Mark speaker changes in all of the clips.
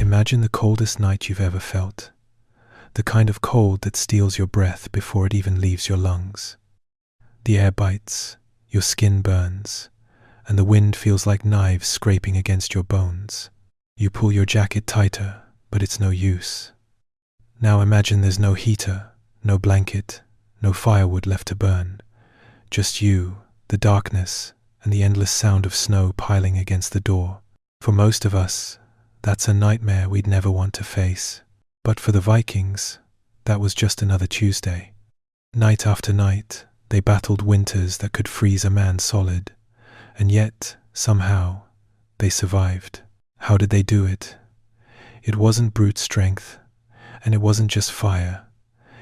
Speaker 1: Imagine the coldest night you've ever felt. The kind of cold that steals your breath before it even leaves your lungs. The air bites, your skin burns, and the wind feels like knives scraping against your bones. You pull your jacket tighter, but it's no use. Now imagine there's no heater, no blanket, no firewood left to burn. Just you, the darkness, and the endless sound of snow piling against the door. For most of us, that's a nightmare we'd never want to face. But for the Vikings, that was just another Tuesday. Night after night, they battled winters that could freeze a man solid. And yet, somehow, they survived. How did they do it? It wasn't brute strength, and it wasn't just fire.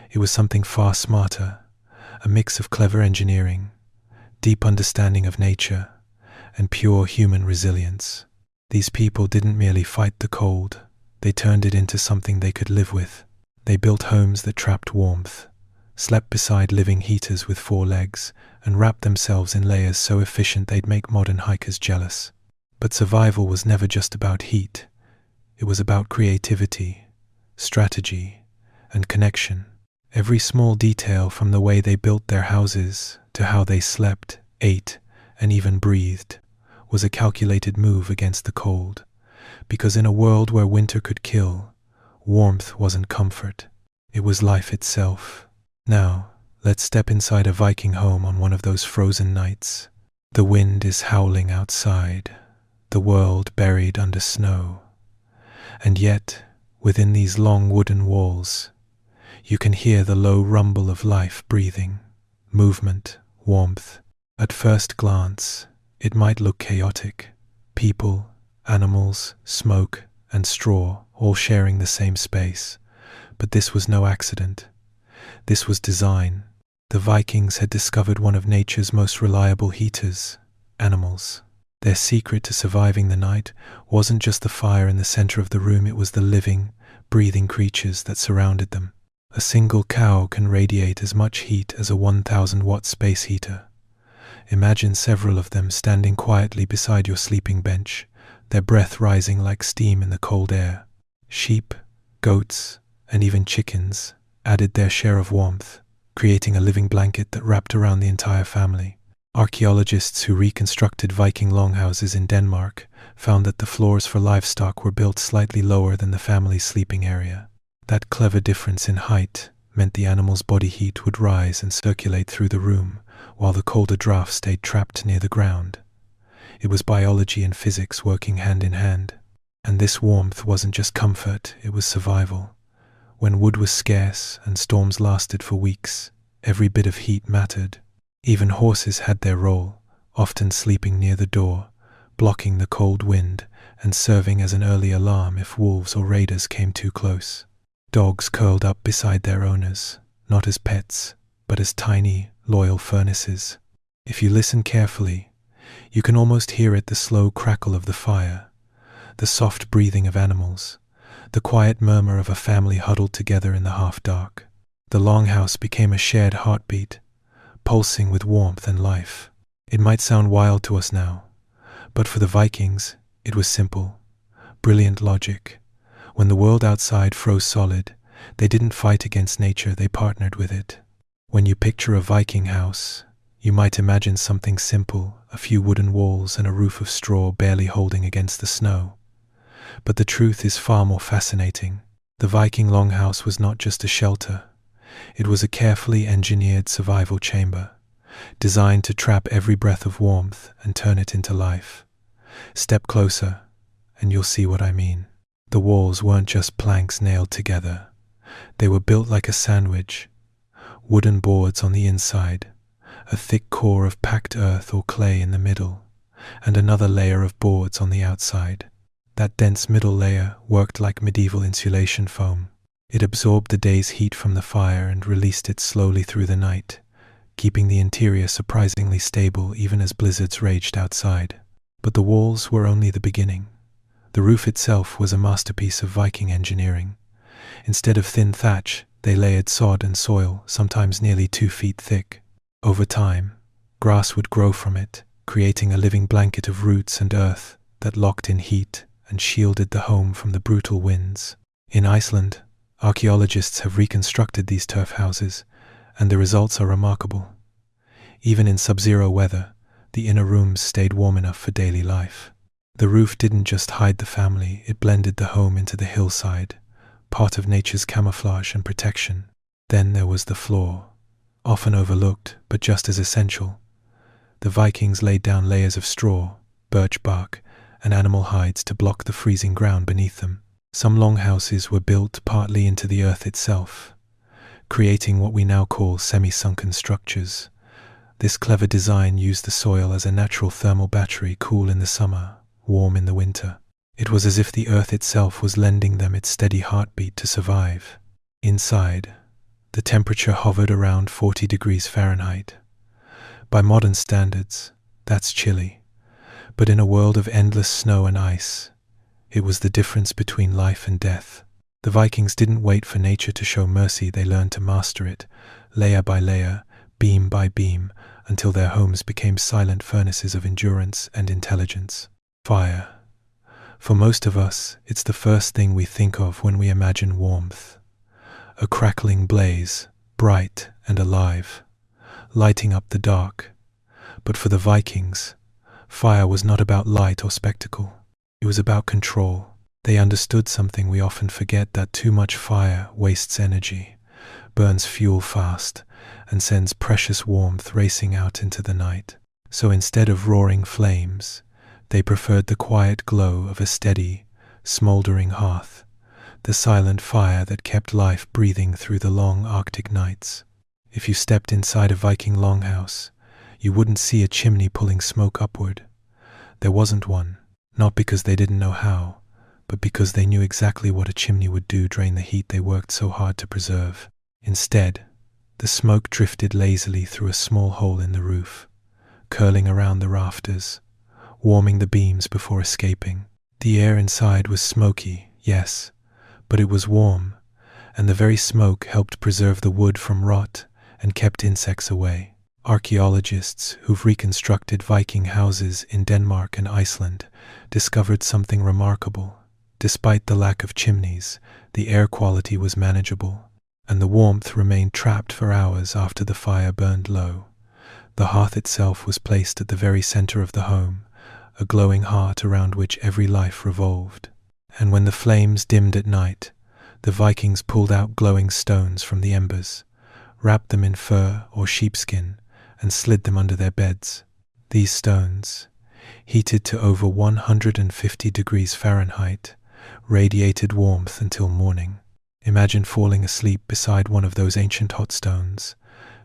Speaker 1: It was something far smarter, a mix of clever engineering, deep understanding of nature, and pure human resilience. These people didn't merely fight the cold, they turned it into something they could live with. They built homes that trapped warmth, slept beside living heaters with 4 legs, and wrapped themselves in layers so efficient they'd make modern hikers jealous. But survival was never just about heat. It was about creativity, strategy, and connection. Every small detail, from the way they built their houses to how they slept, ate, and even breathed, was a calculated move against the cold. Because in a world where winter could kill, warmth wasn't comfort. It was life itself. Now, let's step inside a Viking home on one of those frozen nights. The wind is howling outside, the world buried under snow. And yet, within these long wooden walls, you can hear the low rumble of life breathing, movement, warmth. At first glance, it might look chaotic. People, animals, smoke, and straw all sharing the same space. But this was no accident. This was design. The Vikings had discovered one of nature's most reliable heaters, animals. Their secret to surviving the night wasn't just the fire in the center of the room, it was the living, breathing creatures that surrounded them. A single cow can radiate as much heat as a 1,000-watt space heater. Imagine several of them standing quietly beside your sleeping bench, their breath rising like steam in the cold air. Sheep, goats, and even chickens added their share of warmth, creating a living blanket that wrapped around the entire family. Archaeologists who reconstructed Viking longhouses in Denmark found that the floors for livestock were built slightly lower than the family's sleeping area. That clever difference in height meant the animal's body heat would rise and circulate through the room, while the colder draft stayed trapped near the ground. It was biology and physics working hand in hand. And this warmth wasn't just comfort, it was survival. When wood was scarce and storms lasted for weeks, every bit of heat mattered. Even horses had their role, often sleeping near the door, blocking the cold wind and serving as an early alarm if wolves or raiders came too close. Dogs curled up beside their owners, not as pets, but as tiny, loyal furnaces. If you listen carefully, you can almost hear it, the slow crackle of the fire, the soft breathing of animals, the quiet murmur of a family huddled together in the half-dark. The longhouse became a shared heartbeat, pulsing with warmth and life. It might sound wild to us now, but for the Vikings, it was simple, brilliant logic. When the world outside froze solid, they didn't fight against nature, they partnered with it. When you picture a Viking house, you might imagine something simple, a few wooden walls and a roof of straw barely holding against the snow. But the truth is far more fascinating. The Viking longhouse was not just a shelter. It was a carefully engineered survival chamber, designed to trap every breath of warmth and turn it into life. Step closer, and you'll see what I mean. The walls weren't just planks nailed together. They were built like a sandwich. Wooden boards on the inside, a thick core of packed earth or clay in the middle, and another layer of boards on the outside. That dense middle layer worked like medieval insulation foam. It absorbed the day's heat from the fire and released it slowly through the night, keeping the interior surprisingly stable even as blizzards raged outside. But the walls were only the beginning. The roof itself was a masterpiece of Viking engineering. Instead of thin thatch, they layered sod and soil, sometimes nearly 2 feet thick. Over time, grass would grow from it, creating a living blanket of roots and earth that locked in heat and shielded the home from the brutal winds. In Iceland, archaeologists have reconstructed these turf houses, and the results are remarkable. Even in sub-zero weather, the inner rooms stayed warm enough for daily life. The roof didn't just hide the family, it blended the home into the hillside, part of nature's camouflage and protection. Then there was the floor, often overlooked, but just as essential. The Vikings laid down layers of straw, birch bark, and animal hides to block the freezing ground beneath them. Some longhouses were built partly into the earth itself, creating what we now call semi-sunken structures. This clever design used the soil as a natural thermal battery, cool in the summer, warm in the winter. It was as if the earth itself was lending them its steady heartbeat to survive. Inside, the temperature hovered around 40 degrees Fahrenheit. By modern standards, that's chilly. But in a world of endless snow and ice, it was the difference between life and death. The Vikings didn't wait for nature to show mercy, they learned to master it, layer by layer, beam by beam, until their homes became silent furnaces of endurance and intelligence. Fire. For most of us, it's the first thing we think of when we imagine warmth. A crackling blaze, bright and alive, lighting up the dark. But for the Vikings, fire was not about light or spectacle. It was about control. They understood something we often forget, that too much fire wastes energy, burns fuel fast, and sends precious warmth racing out into the night. So instead of roaring flames, they preferred the quiet glow of a steady, smoldering hearth, the silent fire that kept life breathing through the long Arctic nights. If you stepped inside a Viking longhouse, you wouldn't see a chimney pulling smoke upward. There wasn't one, not because they didn't know how, but because they knew exactly what a chimney would do: drain the heat they worked so hard to preserve. Instead, the smoke drifted lazily through a small hole in the roof, curling around the rafters, warming the beams before escaping. The air inside was smoky, yes, but it was warm, and the very smoke helped preserve the wood from rot and kept insects away. Archaeologists who've reconstructed Viking houses in Denmark and Iceland discovered something remarkable. Despite the lack of chimneys, the air quality was manageable, and the warmth remained trapped for hours after the fire burned low. The hearth itself was placed at the very center of the home, a glowing heart around which every life revolved. And when the flames dimmed at night, the Vikings pulled out glowing stones from the embers, wrapped them in fur or sheepskin, and slid them under their beds. These stones, heated to over 150 degrees Fahrenheit, radiated warmth until morning. Imagine falling asleep beside one of those ancient hot stones,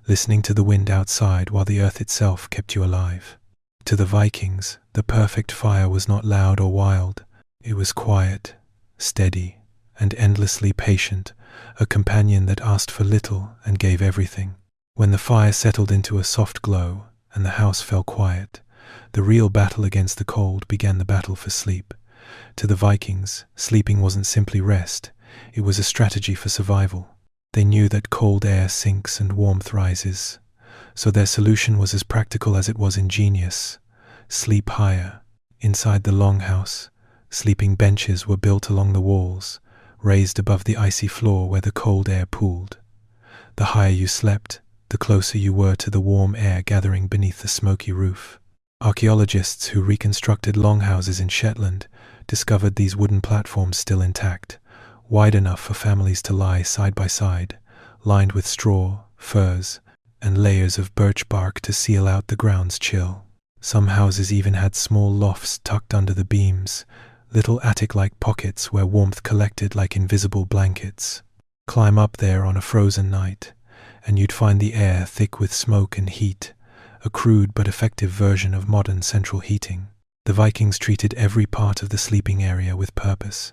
Speaker 1: listening to the wind outside while the earth itself kept you alive. To the Vikings, the perfect fire was not loud or wild. It was quiet, steady, and endlessly patient, a companion that asked for little and gave everything. When the fire settled into a soft glow and the house fell quiet, the real battle against the cold began, the battle for sleep. To the Vikings, sleeping wasn't simply rest, it was a strategy for survival. They knew that cold air sinks and warmth rises, so their solution was as practical as it was ingenious: sleep higher. Inside the longhouse, sleeping benches were built along the walls, raised above the icy floor where the cold air pooled. The higher you slept, the closer you were to the warm air gathering beneath the smoky roof. Archaeologists who reconstructed longhouses in Shetland discovered these wooden platforms still intact, wide enough for families to lie side by side, lined with straw, furs, and layers of birch bark to seal out the ground's chill. Some houses even had small lofts tucked under the beams, little attic-like pockets where warmth collected like invisible blankets. Climb up there on a frozen night, and you'd find the air thick with smoke and heat, a crude but effective version of modern central heating. The Vikings treated every part of the sleeping area with purpose.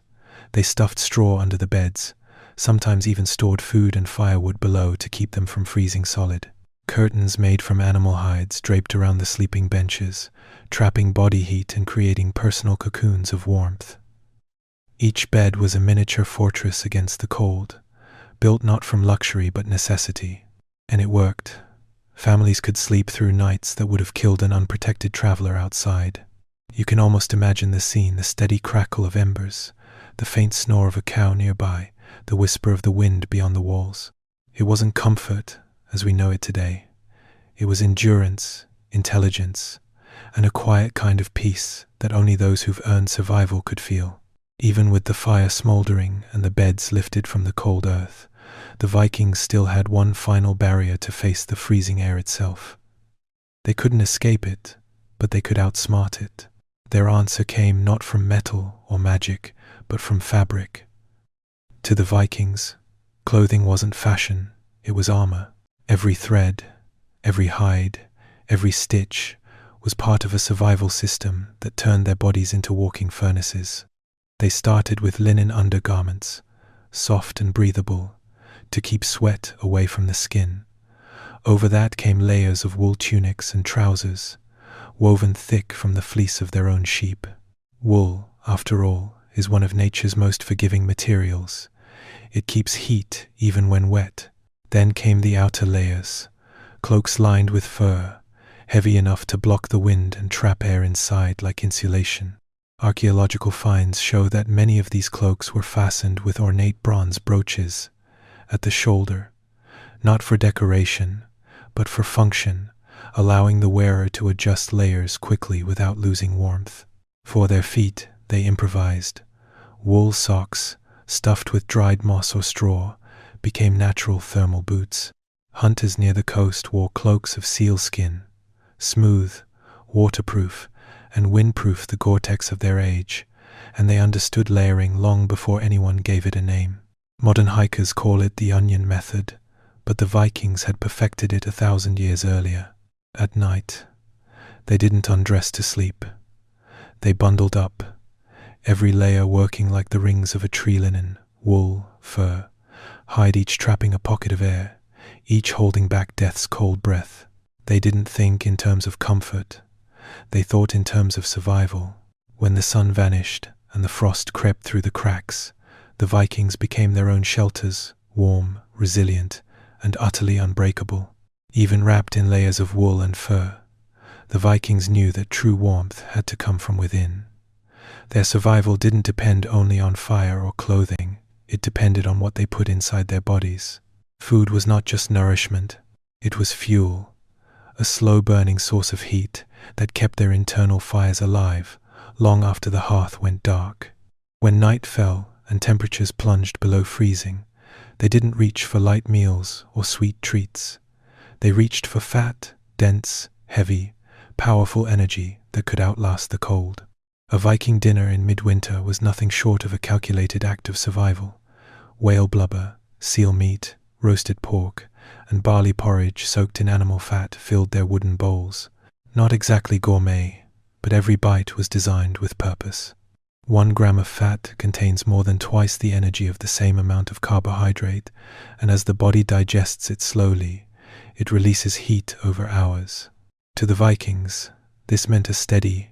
Speaker 1: They stuffed straw under the beds, sometimes even stored food and firewood below to keep them from freezing solid. Curtains made from animal hides draped around the sleeping benches, trapping body heat and creating personal cocoons of warmth. Each bed was a miniature fortress against the cold, built not from luxury but necessity. And it worked. Families could sleep through nights that would have killed an unprotected traveler outside. You can almost imagine the scene, the steady crackle of embers, the faint snore of a cow nearby, the whisper of the wind beyond the walls. It wasn't comfort as we know it today. It was endurance, intelligence, and a quiet kind of peace that only those who've earned survival could feel. Even with the fire smoldering and the beds lifted from the cold earth, the Vikings still had one final barrier to face: the freezing air itself. They couldn't escape it, but they could outsmart it. Their answer came not from metal or magic, but from fabric. To the Vikings, clothing wasn't fashion, it was armor. Every thread, every hide, every stitch was part of a survival system that turned their bodies into walking furnaces. They started with linen undergarments, soft and breathable, to keep sweat away from the skin. Over that came layers of wool tunics and trousers, woven thick from the fleece of their own sheep. Wool, after all, is one of nature's most forgiving materials. It keeps heat even when wet. Then came the outer layers, cloaks lined with fur, heavy enough to block the wind and trap air inside like insulation. Archaeological finds show that many of these cloaks were fastened with ornate bronze brooches at the shoulder, not for decoration, but for function, allowing the wearer to adjust layers quickly without losing warmth. For their feet, they improvised. Wool socks, stuffed with dried moss or straw, became natural thermal boots. Hunters near the coast wore cloaks of sealskin, smooth, waterproof, and windproof, the Gore-Tex of their age, and they understood layering long before anyone gave it a name. Modern hikers call it the onion method, but the Vikings had perfected it 1,000 years earlier. At night, they didn't undress to sleep. They bundled up, every layer working like the rings of a tree: linen, wool, fur, hide, each trapping a pocket of air, each holding back death's cold breath. They didn't think in terms of comfort. They thought in terms of survival. When the sun vanished and the frost crept through the cracks, the Vikings became their own shelters, warm, resilient, and utterly unbreakable. Even wrapped in layers of wool and fur, the Vikings knew that true warmth had to come from within. Their survival didn't depend only on fire or clothing, it depended on what they put inside their bodies. Food was not just nourishment, it was fuel, a slow-burning source of heat that kept their internal fires alive long after the hearth went dark. When night fell and temperatures plunged below freezing, they didn't reach for light meals or sweet treats. They reached for fat, dense, heavy, powerful energy that could outlast the cold. A Viking dinner in midwinter was nothing short of a calculated act of survival. Whale blubber, seal meat, roasted pork, and barley porridge soaked in animal fat filled their wooden bowls. Not exactly gourmet, but every bite was designed with purpose. 1 gram of fat contains more than twice the energy of the same amount of carbohydrate, and as the body digests it slowly, it releases heat over hours. To the Vikings, this meant a steady,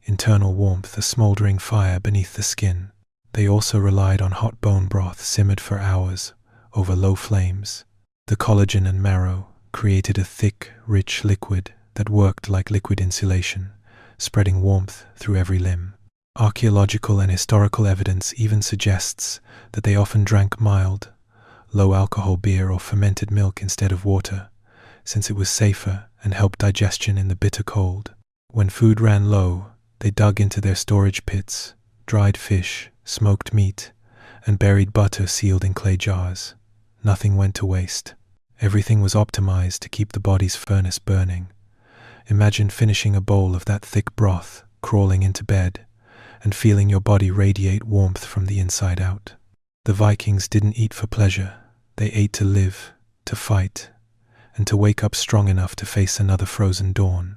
Speaker 1: internal warmth, a smoldering fire beneath the skin. They also relied on hot bone broth simmered for hours over low flames. The collagen and marrow created a thick, rich liquid that worked like liquid insulation, spreading warmth through every limb. Archaeological and historical evidence even suggests that they often drank mild, low-alcohol beer or fermented milk instead of water, since it was safer and helped digestion in the bitter cold. When food ran low, they dug into their storage pits, dried fish, smoked meat, and buried butter sealed in clay jars. Nothing went to waste. Everything was optimized to keep the body's furnace burning. Imagine finishing a bowl of that thick broth, crawling into bed, and feeling your body radiate warmth from the inside out. The Vikings didn't eat for pleasure. They ate to live, to fight, and to wake up strong enough to face another frozen dawn.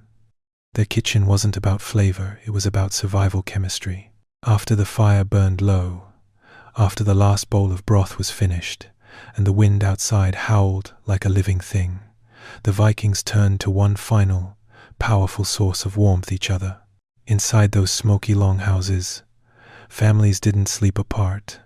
Speaker 1: Their kitchen wasn't about flavor, it was about survival chemistry. After the fire burned low, after the last bowl of broth was finished, and the wind outside howled like a living thing, the Vikings turned to one final, powerful source of warmth: each other. Inside those smoky longhouses, families didn't sleep apart.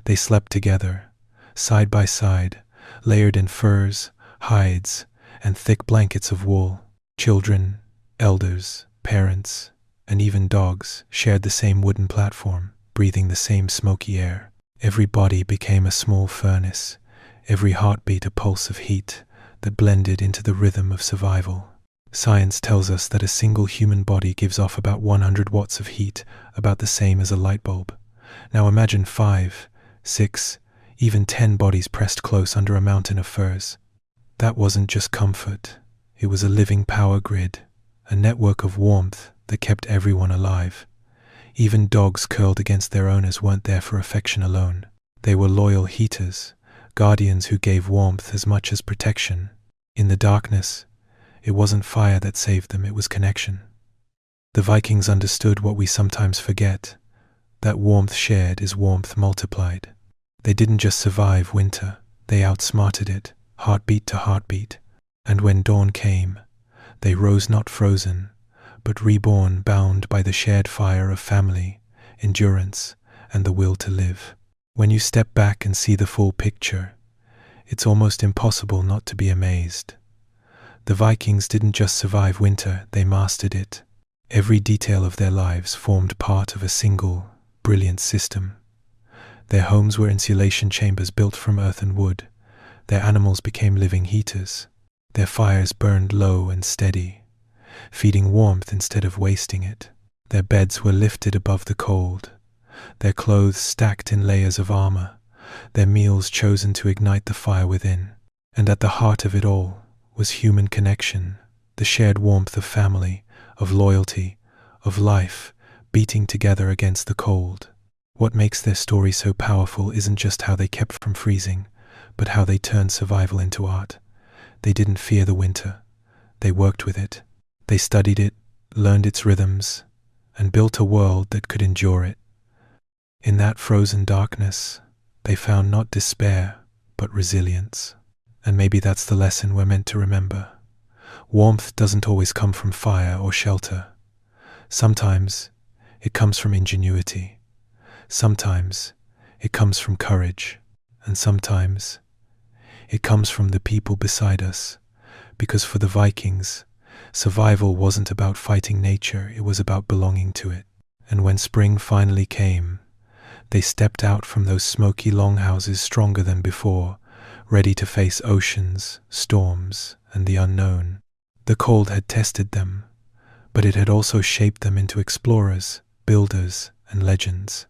Speaker 1: They slept together, side by side, layered in furs, hides, and thick blankets of wool. Children, elders, parents, and even dogs shared the same wooden platform, breathing the same smoky air. Every body became a small furnace, every heartbeat a pulse of heat that blended into the rhythm of survival. Science tells us that a single human body gives off about 100 watts of heat, about the same as a light bulb. Now imagine 5, 6, even 10 bodies pressed close under a mountain of furs. That wasn't just comfort, it was a living power grid, a network of warmth that kept everyone alive. Even dogs curled against their owners weren't there for affection alone. They were loyal heaters, guardians who gave warmth as much as protection. In the darkness, it wasn't fire that saved them, it was connection. The Vikings understood what we sometimes forget, that warmth shared is warmth multiplied. They didn't just survive winter, they outsmarted it, heartbeat to heartbeat. And when dawn came, they rose not frozen, but reborn, bound by the shared fire of family, endurance, and the will to live. When you step back and see the full picture, it's almost impossible not to be amazed. The Vikings didn't just survive winter, they mastered it. Every detail of their lives formed part of a single, brilliant system. Their homes were insulation chambers built from earth and wood. Their animals became living heaters. Their fires burned low and steady, feeding warmth instead of wasting it. Their beds were lifted above the cold, their clothes stacked in layers of armor, their meals chosen to ignite the fire within. And at the heart of it all was human connection, the shared warmth of family, of loyalty, of life, beating together against the cold. What makes their story so powerful isn't just how they kept from freezing, but how they turned survival into art. They didn't fear the winter, they worked with it. They studied it, learned its rhythms, and built a world that could endure it. In that frozen darkness, they found not despair, but resilience. And maybe that's the lesson we're meant to remember. Warmth doesn't always come from fire or shelter. Sometimes it comes from ingenuity. Sometimes it comes from courage. And sometimes it comes from the people beside us. Because for the Vikings, survival wasn't about fighting nature, it was about belonging to it. And when spring finally came, they stepped out from those smoky longhouses stronger than before, ready to face oceans, storms, and the unknown. The cold had tested them, but it had also shaped them into explorers, builders, and legends.